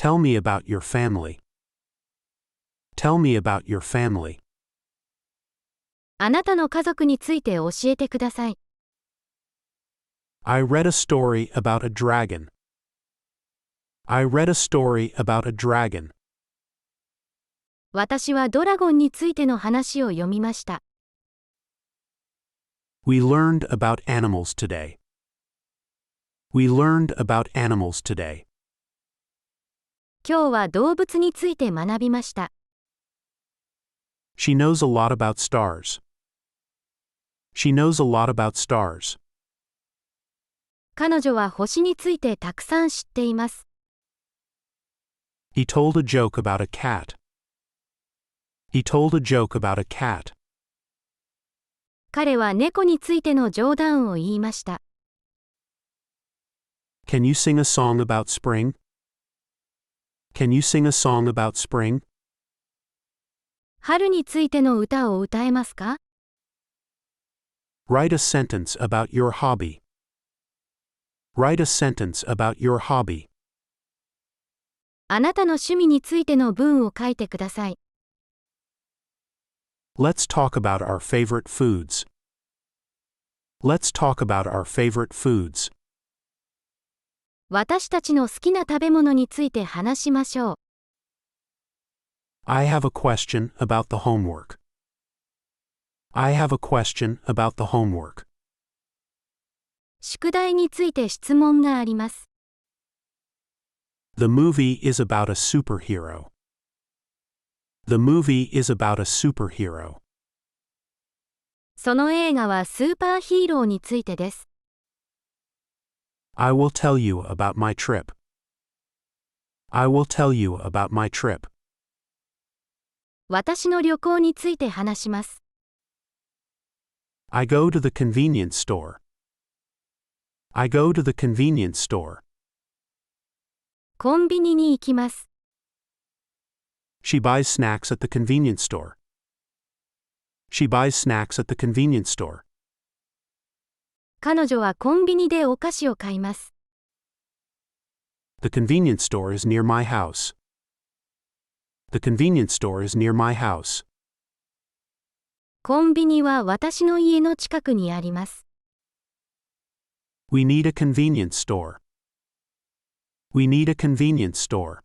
Tell me about your family. Tell me about your family. あなたの家族について教えてください。I read a story about a dragon. I read a story about a dragon. 私はドラゴンについての話を読みました。We learned about animals today. We learned about animals today. 今日は動物について学びました。She knows a lot about stars. She knows a lot about stars. 彼女は星についてたくさん知っています。He told a joke about a cat. He told a joke about a cat. 彼は猫についての冗談を言いました。Can you sing a song about spring? Can you sing a song about spring? 春についての歌を歌えますか？ Write a sentence about your hobby. Write a sentence about your hobby. あなたの趣味についての文を書いてください。Let's talk about our favorite foods. Let's talk about our favorite foods. 私たちの好きな食べ物について話しましょう。I have a question about the homework. I have a question about the homework. 宿題について質問があります。The movie is about a superhero. The movie is about a superhero. その映画はスーパーヒーローについてです。I will tell you about my trip. I will tell you about my trip. 私の旅行について話します。I go to the convenience store. I go to the convenience store. コンビニに行きます。She buys snacks at the convenience store. She buys snacks at the convenience store. 彼女はコンビニでお菓子を買います。The convenience store is near my house. The convenience store is near my house. コンビニは私の家の近くにあります。We need a convenience store. We need a convenience store.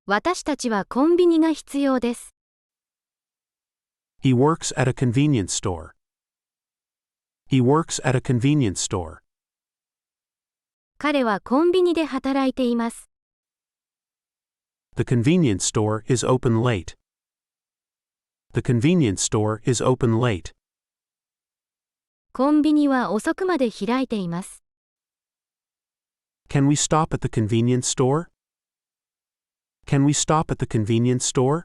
私たちはコンビニが必要です。He works at a convenience store. He works at a convenience store. 彼はコンビニで働いています。The convenience store is open late. The convenience store is open late. コンビニは遅くまで開いています。Can we stop at the convenience store? Can we stop at the convenience store?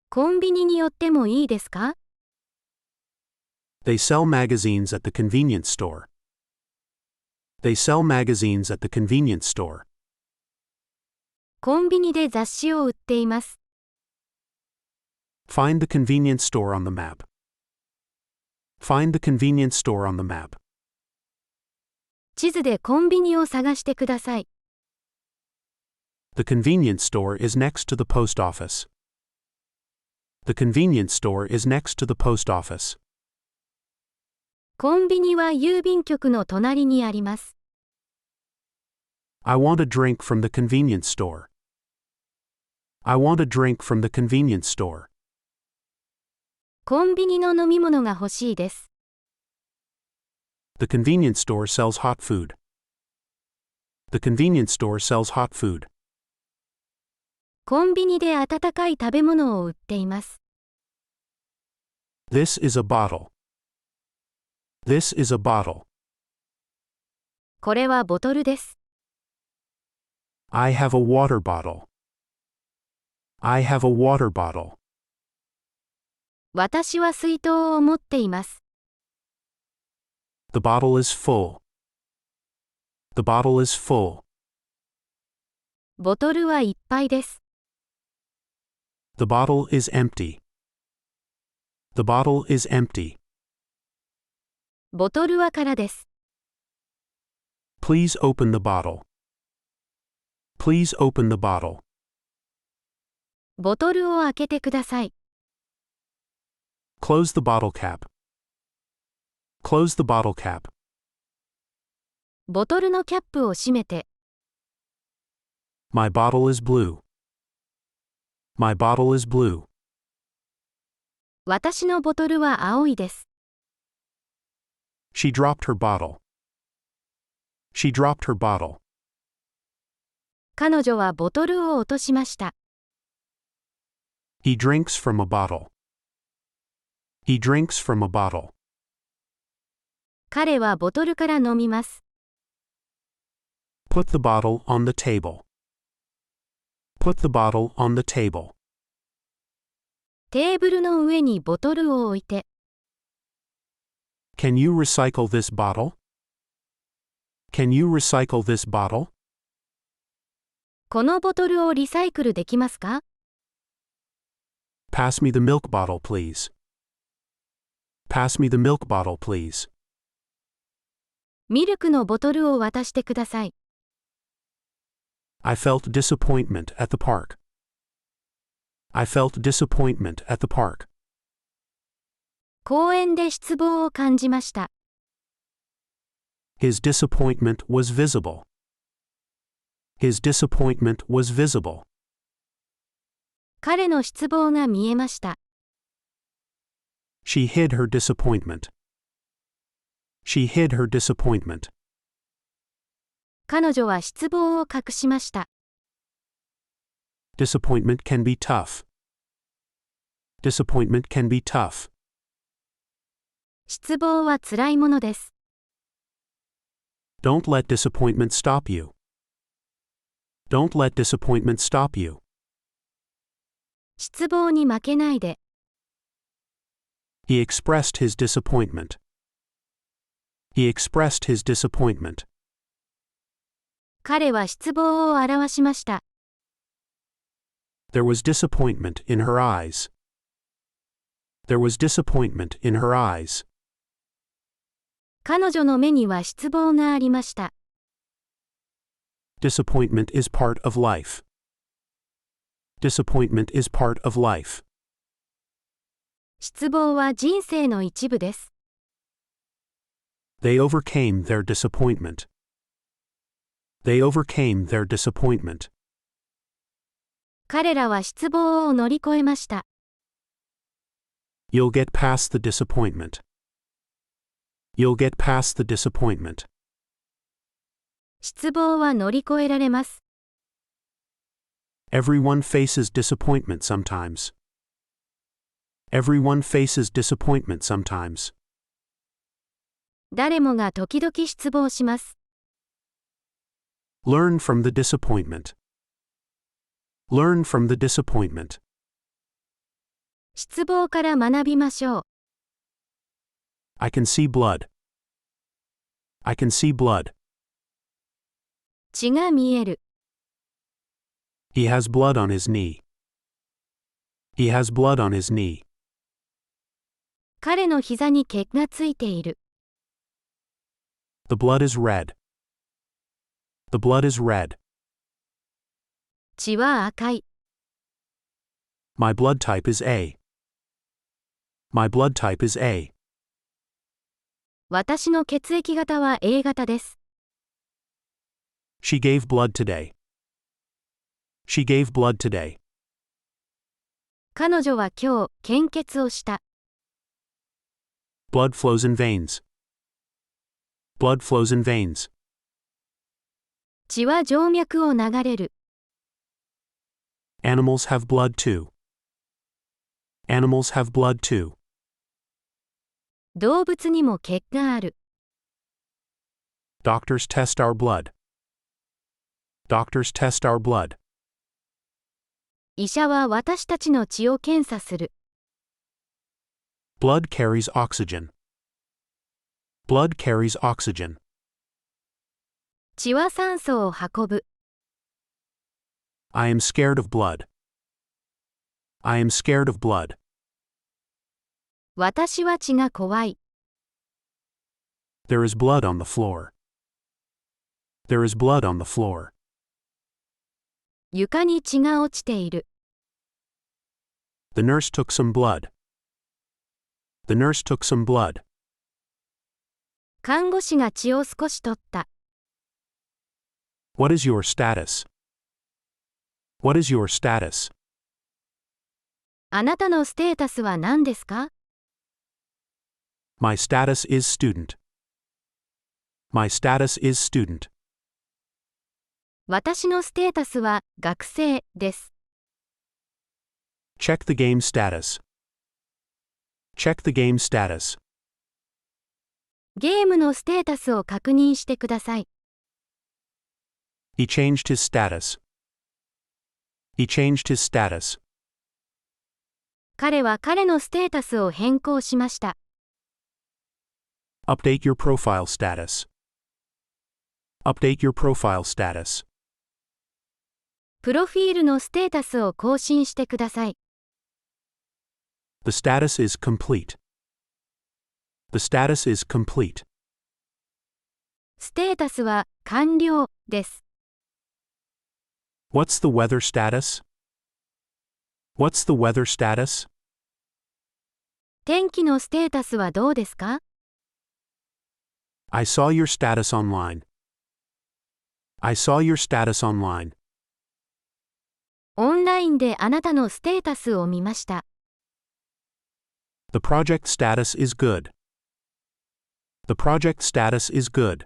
コンビニに寄ってもいいですか？ They sell magazines at the convenience store. They sell magazines at the convenience store. コンビニで雑誌を売っています。Find the convenience store on the map. Find the convenience store on the map. 地図でコンビニを探してください。The convenience store is next to the post office. The convenience store is next to the post office. コンビニは郵便局の隣にあります。I want a drink from the convenience store. I want a drink from the convenience store. コンビニの飲み物が欲しいです。The convenience store sells hot food. The convenience store sells hot food. コンビニで温かい食べ物を売っています。This is a bottle. This is a bottle. これはボトルです。I have a water bottle. I have a water bottle. 私は水筒を持っています。The bottle is full. The bottle is full. ボトルはいっぱいです。The bottle is empty. The bottle is empty. ボトルは空です。Please open the bottle. Please open the bottle. ボトルを開けてください。Close the bottle cap. Close the bottle cap. ボトルのキャップを閉めて。My bottle is blue. My bottle is blue. 私のボトルは青いです。She dropped her bottle. She dropped her bottle. 彼女はボトルを落としました。He drinks from a bottle. He drinks from a bottle. 彼はボトルから飲みます。Put the bottle on the table. Put the bottle on the table. テーブルの上にボトルを置いて。Can you recycle this bottle? Can you recycle this bottle? このボトルをリサイクルできますか？ Pass me the milk bottle, please. Pass me the milk bottle, please. ミルクのボトルを渡してください。I felt disappointment at the park. I felt disappointment at the park. 公園で失望を感じました。His disappointment was visible. His disappointment was visible. 彼の失望が見えました。She hid her disappointment. She hid her disappointment. 彼女は失望を隠しました。Disappointment can be tough. Disappointment can be tough. 失望はつらいものです。Don't let disappointment stop you. Don't let disappointment stop you. 失望に負けないで。He expressed his disappointment. He expressed his disappointment. 彼は失望を表しました。There was disappointment in her eyes. There was disappointment in her eyes. 彼女の目には失望がありました。Disappointment is part of life. Disappointment is part of life. 失望は人生の一部です。They overcame their disappointment. They overcame their disappointment. 彼らは失望を乗り越えました。You'll get past the disappointment. You'll get past the disappointment. 失望は乗り越えられます。Everyone faces disappointment sometimes. Everyone faces disappointment sometimes. 誰もが時々失望します。Learn from the disappointment. Learn from the disappointment. 失望から学びましょう。I can see blood. I can see blood. 血が見える。He has blood on his knee. He has blood on his knee. 彼の膝に血がついている。The blood is red. The blood is red. 血は赤い。My blood type is A. My blood type is A. 私の血液型は A 型です。She gave blood today. She gave blood today. 彼女は今日、献血をした。Blood flows in veins. Blood flows in veins. 血は静脈を流れる。Animals have blood too. Animals have blood too. 動物にも血がある。Doctors test our blood. Doctors test our blood. 医者は私たちの血を検査する。Blood carries oxygen. Blood carries oxygen. 血は酸素を運ぶ。I am scared of blood. I am scared of blood. 私は血が怖い。There is blood on the floor. There is blood on the floor. 床に血が落ちている。The nurse took some blood. The nurse took some blood. 看護師が血を少し取った。What is your status? What is your status? あなたのステータスは何ですか？ My status is student. My status is student. 私のステータスは学生です。Check the game status. Check the game status. ゲームのステータスを確認してください。He changed his status. He changed his status. 彼は彼のステータスを変更しました。Update your profile status. Update your profile status. プロフィールのステータスを更新してください。The status is complete. The status is complete. ステータスは完了です。What's the weather status? What's the weather status? 天気のステータスはどうですか？ I saw your status online. I saw your status online. オンラインであなたのステータスを見ました。The project status is good. The project status is good.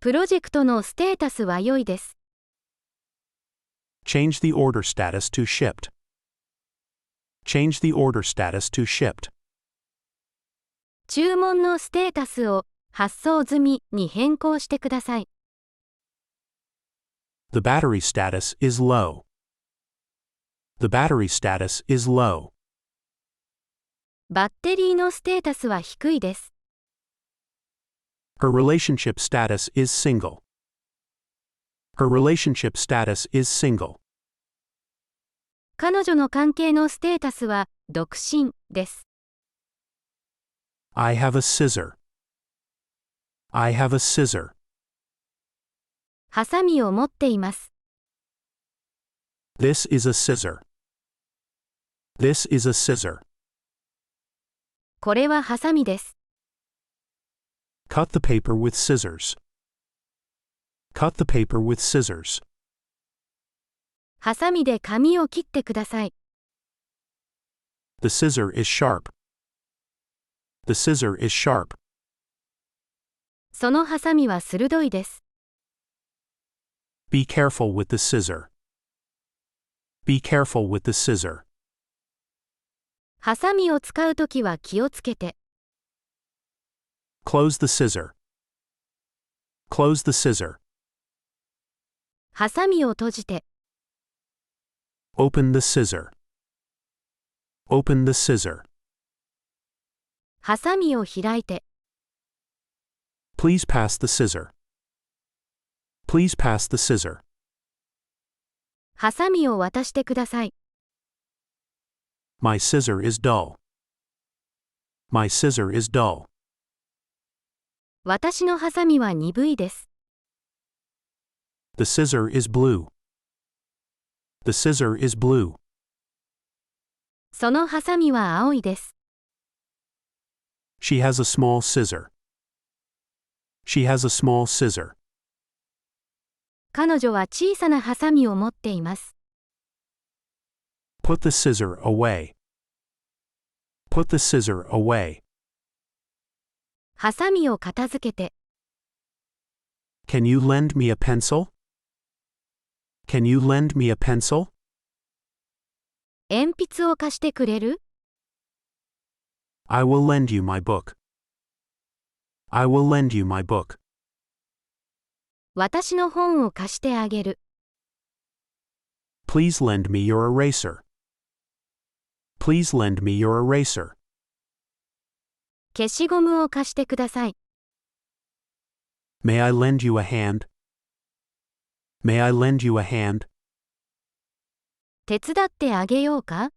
プロジェクトのステータスは良いです。Change the order status to shipped. Change the order status to shipped. 注文のステータスを発送済みに変更してください。The battery status is low. The battery status is low. バッテリーのステータスは低いです。Her relationship status is single. Her relationship status is single. 彼女の関係のステータスは独身です。I have a scissor. I have a scissor. ハサミを持っています。This is a scissor. This is a scissor. これはハサミです。Cut the paper with scissors. Cut the paper with scissors. ハサミで紙を切ってください。The scissor is sharp. The scissor is sharp. そのハサミは鋭いです。Be careful with the scissor. Be careful with the scissor. ハサミを使うときは気をつけて。Close the scissor. Close the scissor. ハサミを閉じて。Open the scissor. Open the scissor. ハサミを開いて。Please pass the scissor. Please pass the scissor. ハサミを渡してください。My scissor is dull. My scissor is dull. 私のハサミは鈍いです。The scissor is blue. The scissor is blue. そのハサミは青いです。She has a small scissor. She has a small scissor. 彼女は小さなハサミを持っています。Put the scissor away. Put the scissor away. ハサミを片付けて。Can you lend me a pencil? Can you lend me a pencil? 鉛筆を貸してくれる？ I will lend you my book. I will lend you my book. 私の本を貸してあげる。Please lend me your eraser. Please lend me your eraser. 消しゴムを貸してください。May I lend you a hand? May I lend you a hand? 手伝ってあげようか？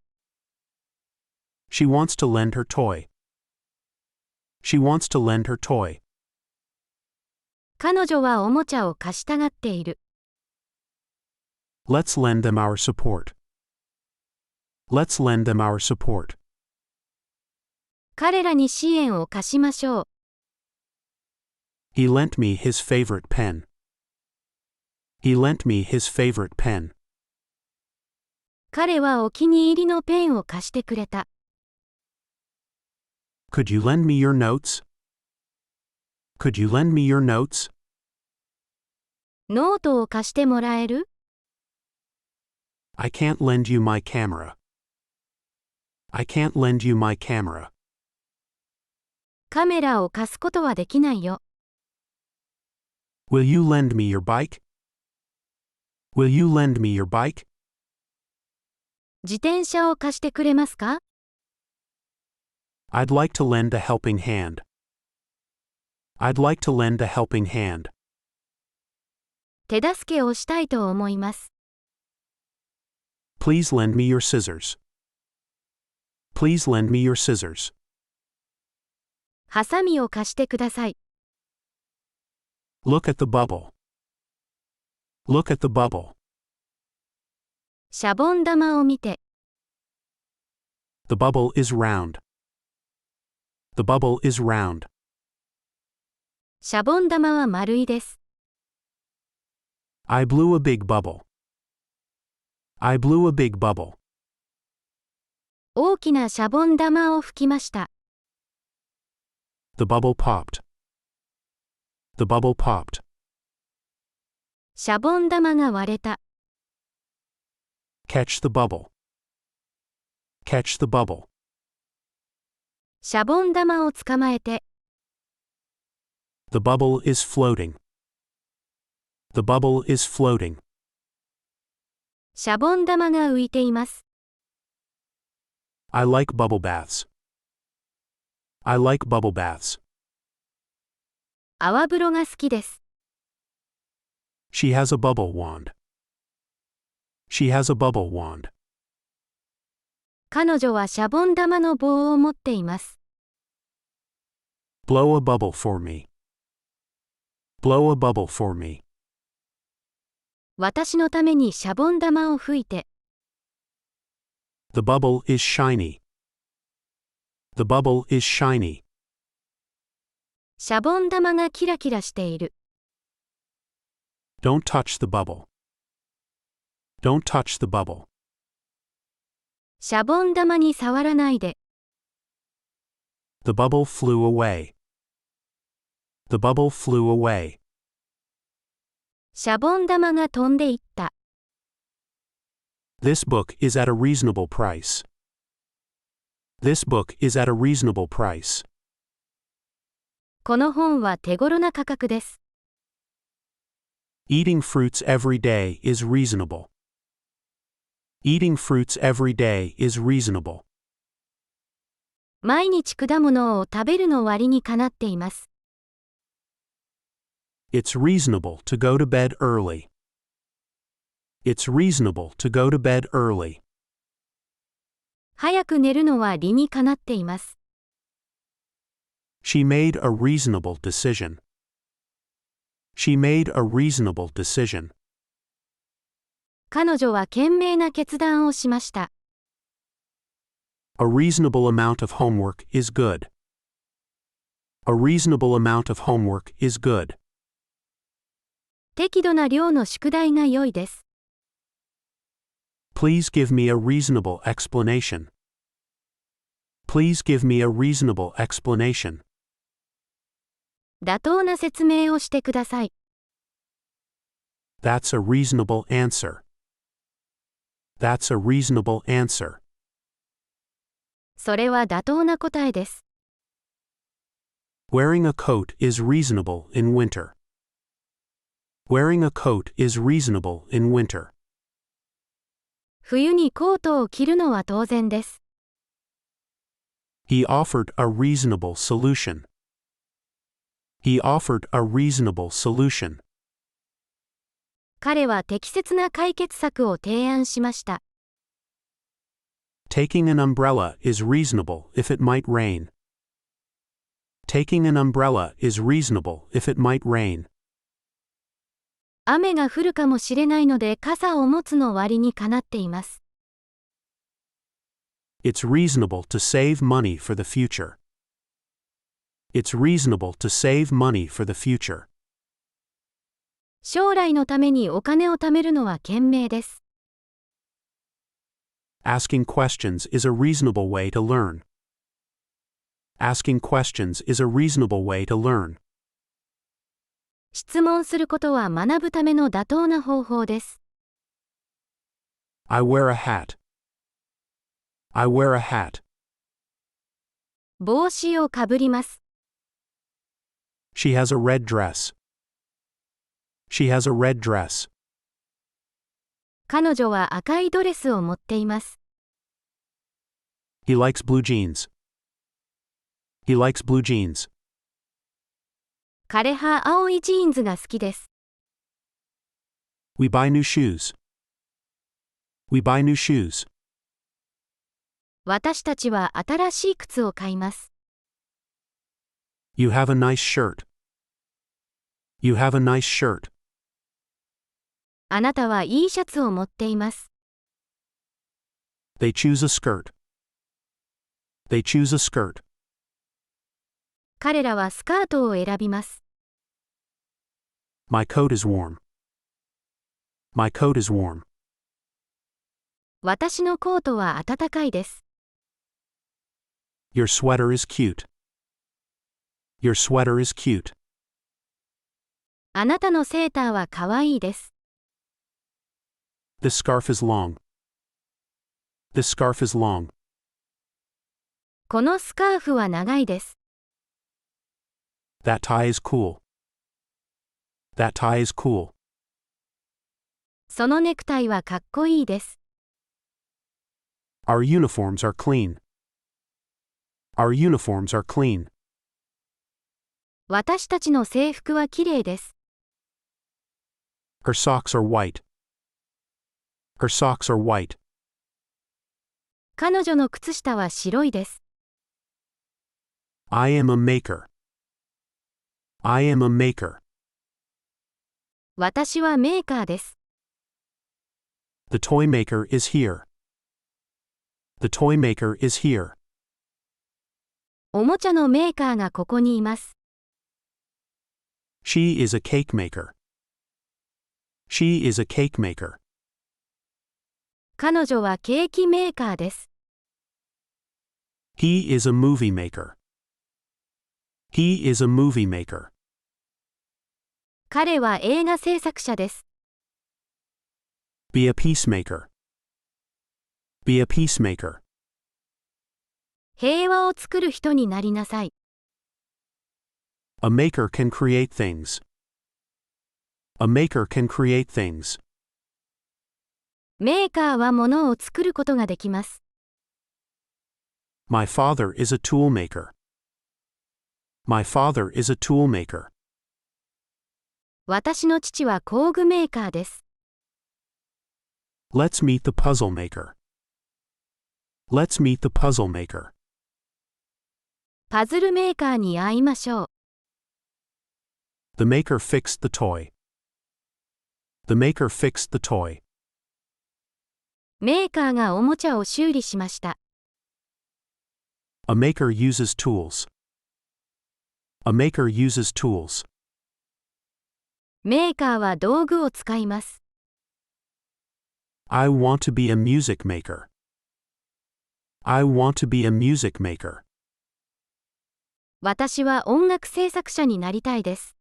She wants to lend her toy. She wants to lend her toy. 彼女はおもちゃを貸したがっている。Let's lend them our support. Let's lend them our support. 彼らに支援を貸しましょう。He lent me his favorite pen. He lent me his favorite pen. 彼はお気に入りのペンを貸してくれた。Could you lend me your notes? Could you lend me your notes? ノートを貸してもらえる？ I can't lend you my camera. I can't lend you my camera. カメラを貸すことはできないよ。Will you lend me your bike? Will you lend me your bike? 自転車を貸してくれますか？ I'd like to lend a helping hand. I'd like to lend a helping hand. 手助けをしたいと思います。Please lend me your scissors. Please lend me your scissors. ハサミを貸してください。Look at the bubble. Look at the bubble. シャボン玉を見て。The bubble is round. The bubble is round. シャボン玉は丸いです。I blew a big bubble. I blew a big bubble. 大きなシャボン玉を吹きました。The bubble popped. The bubble popped. シャボン玉が割れた。Catch the bubble. Catch the bubble. シャボン玉を捕まえて。The bubble is floating. The bubble is floating. シャボン玉が浮いています。I like bubble baths. I like bubble baths. 泡風呂が好きです。She has a bubble wand. She has a bubble wand. 彼女はシャボン玉の棒を持っています。Blow a bubble for me. Blow a bubble for me. 私のためにシャボン玉を吹いて。The bubble is shiny. The bubble is shiny. シャボン玉がキラキラしている。Don't touch the bubble. Don't touch the bubble. シャボン玉に触らないで。The bubble flew away. The bubble flew away. シャボン玉が飛んでいった。This book is at a reasonable price. This book is at a reasonable price. この本は手頃な価格です。Eating fruits every day is reasonable. Eating fruits every day is reasonable. 毎日果物を食べるの割にかなっています。It's reasonable to go to bed early. It's reasonable to go to bed early. 早く寝るのは理にかなっています。She made a reasonable decision. She made a reasonable decision. 彼女は賢明な決断をしました。A reasonable amount of homework is good. A reasonable amount of homework is good. 適度な量の宿題が良いです。Please give me a reasonable explanation. Please give me a reasonable explanation. 妥当な説明をしてください。That's a reasonable answer. That's a reasonable answer. それは妥当な答えです。Wearing a coat is reasonable in winter. Wearing a coat is reasonable in winter. 冬にコートを着るのは当然です。He offered a reasonable solution. He offered a reasonable solution. 彼は適切な解決策を提案しました。Taking an umbrella is reasonable if it might rain. Taking an umbrella is reasonable if it might rain. 雨が降るかもしれないので傘を持つの割にかなっています。It's reasonable to save money for the future. It's reasonable to save money for the future. 将来のためにお金を貯めるのは賢明です。Asking questions is a reasonable way to learn. Asking questions is a reasonable way to learn. 質問することは学ぶための妥当な方法です。I wear a hat. I wear a hat. 帽子をかぶります。She has a red dress. She has a red dress. 彼女は赤いドレスを持っています。He likes blue jeans. He likes blue jeans. 彼は青いジーンズが好きです。We buy new shoes. We buy new shoes. 私たちは新しい靴を買います。You have a nice shirt. You have a nice shirt. あなたはいいシャツを持っています。They choose a skirt. They choose a skirt. 彼らはスカートを選びます。My coat is warm. My coat is warm. 私のコートは暖かいです。Your sweater is cute. Your sweater is cute. あなたのセーターはかわいいです。This scarf is long. This scarf is long. このスカーフは長いです。That tie is cool. That tie is cool. そのネクタイはかっこいいです。Our uniforms are clean. Our uniforms are clean. 私たちの制服はきれいです。Her socks are white. Her socks are white. 彼女の靴下は白いです。I am a maker. I am a maker. 私はメーカーです。The toy maker is here. The toy maker is here. おもちゃのメーカーがここにいます。She is a cake maker. She is a cake maker. 彼女はケーキメーカーです。He is a movie maker. He is a movie maker. 彼は映画制作者です。Be a peacemaker. Be a peacemaker. 平和を作る人になりなさい。A maker can create things. A maker can create things. メーカーは物を作ることができます。My father is a tool maker. My father is a tool maker. 私の父は工具メーカーです。Let's meet the puzzle maker. Let's meet the puzzle maker. パズルメーカーに会いましょう。The maker fixed the toy. The maker fixed the toy. メーカーがおもちゃを修理しました。A maker uses tools. A maker uses tools. メーカーは道具を使います。I want to be a music maker. I want to be a music maker. 私は音楽制作者になりたいです。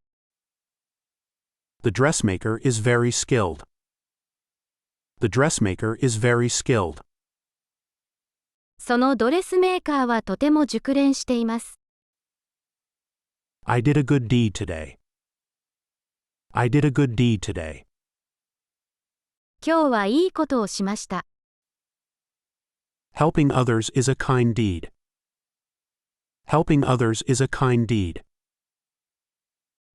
The dressmaker is very skilled. The dressmaker is very skilled. そのドレスメーカーはとても熟練しています。I did a good deed today. I did a good deed today. 今日はいいことをしました。Helping others is a kind deed. Helping others is a kind deed.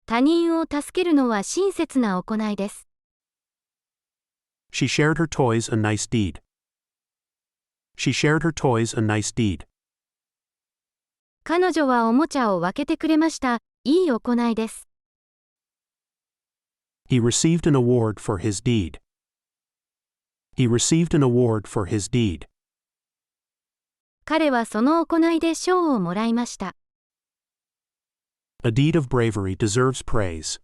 他人を助けるのは親切な行いです。She shared her toys a nice deed. She shared her toys a nice deed. 彼女はおもちゃを分けてくれました。いい行いです。He received an award for his deed. He received an award for his deed. 彼はその行いで賞をもらいました。A deed of bravery deserves praise.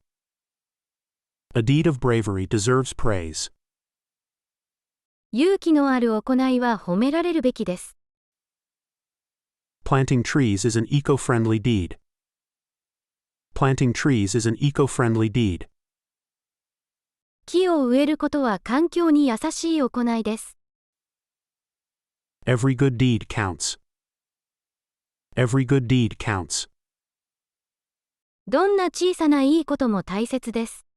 A deed of bravery deserves praise. 勇気のある行いは褒められるべきです。Planting trees is an eco-friendly deed. Planting trees is an eco-friendly deed. 木を植えることは環境に優しい行いです。Every good deed counts. Every good deed counts. どんな小さないいことも大切です。